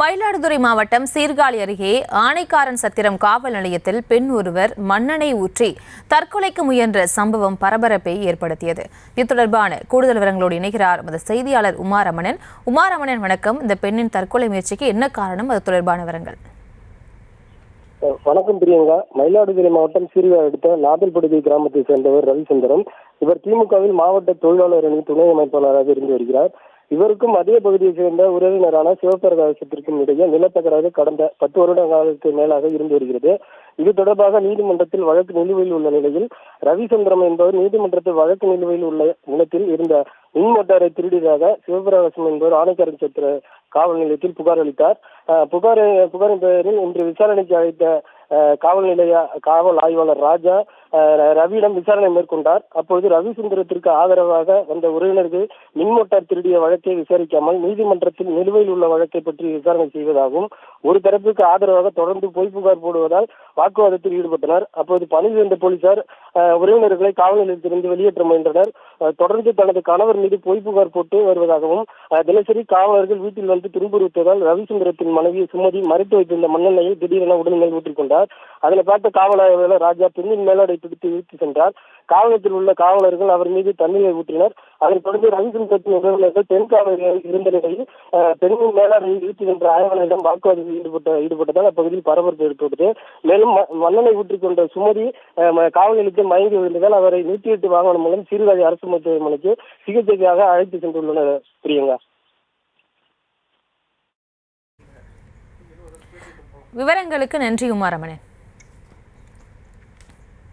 மயிலாடுதுறை மாவட்டம் சீர்காழி அருகே ஆனைக்காரன் சத்திரம் காவல் நிலையத்தில் பெண் ஒருவர் மண்ணெண்ணெய் ஊற்றி தற்கொலைக்கு முயன்ற சம்பவம் பரபரப்பை ஏற்படுத்தியது. இது தொடர்பான கூடுதல் விவரங்களோடு இணைகிறார் நமது செய்தியாளர் உமாரமணன். உமாரமணன், வணக்கம். இந்த பெண்ணின் தற்கொலை முயற்சிக்கு என்ன காரணம், அது தொடர்பான விவரங்கள்? வணக்கம் பிரியங்கா. மயிலாடுதுறை மாவட்டம் சீர்காழி அடுத்த நாதல்படுகை கிராமத்தை சேர்ந்தவர் ரவிசுந்தரம். இவர் திமுகவில் மாவட்ட தொழிலாளர் அணி துணை அமைப்பாளராக இருந்து வருகிறார். இவருக்கும் அதே பகுதியை சேர்ந்த உறவினரான சிவபிரகாசத்திற்கும் இடையே நிலத்தகராறு கடந்த 10 வருட காலத்துக்கு மேலாக இருந்து வருகிறது. இது தொடர்பாக நீதிமன்றத்தில் வழக்கு நிலுவையில் உள்ள நிலையில் ரவிசுந்தரம் என்பவர் நீதிமன்றத்தில் வழக்கு நிலுவையில் உள்ள நிலத்தில் இருந்த மின் மோட்டாரை திருடியதாக சிவபிரகாசம் என்பவர் ஆனைக்காரன் சத்திர காவல் நிலையத்தில் புகார் அளித்தார். புகாரின் பெயரில் இன்று விசாரணைக்கு அழைத்த காவல் ஆய்வாளர் ராஜா ரவியிடம் விசாரணை மேற்கொண்டார். அப்பொழுது ரவிசுந்தரத்திற்கு ஆதரவாக வந்த உறவினர்கள் மின்மோட்டார் திருடிய வழக்கை விசாரிக்காமல் நீதிமன்றத்தில் நிலுவையில் உள்ள வழக்கை பற்றி விசாரணை செய்வதாகவும் ஒரு தரப்புக்கு ஆதரவாக தொடர்ந்து பொய் புகார் போடுவதால் வாக்குவாதத்தில் ஈடுபட்டனர். அப்போது பணியில் இருந்த போலீசார் உறவினர்களை காவல் நிலையத்திலிருந்து வெளியேற்ற முயன்றனர். தொடர்ந்து தனது கணவர் மீது பொய் புகார் போட்டு வருவதாகவும் தினசரி காவலர்கள் வீட்டில் வந்து துன்புறுத்துவதால் ரவிசுந்தரத்தின் மனைவி சுமதி மறைத்து வைத்திருந்த மண்ணெண்ணெயை திடீரென உடல் மேல் ஊற்றிக்கொண்டார். அதனை பார்த்த காவல் ஆய்வாளர் ராஜா பெண்ணின் மேலாடை பிடித்து இழுத்து சென்றார். காவலத்தில் உள்ள காவலர்கள் அவர் மீது தண்ணீரை ஊற்றினர். அதனைத் தொடர்ந்து ரவிசுந்தரத்தின் உறவினர்கள் பெண் காவலர்கள் இருந்த நிலையில் பெண்ணின் மேலாடை இழுத்து சென்ற ஆய்வாளரிடம் வாக்குவாதத்தில் ஈடுபட்டதால் அப்பகுதியில் பரபரப்பு ஏற்பட்டது. மேலும் மண்ணெண்ணெய் ஊற்றிக்கொண்ட சுமதி காவல் நிலையத்தில் மயங்கி விழுந்ததால் அவரை 108 வாகனம் மூலம் சீர்காழி அரசு மருத்துவமனைக்கு சிகிச்சைக்காக அழைத்து சென்றுள்ளனர். பிரியங்கா, விவரங்களுக்கு நன்றி உமாரமணன்.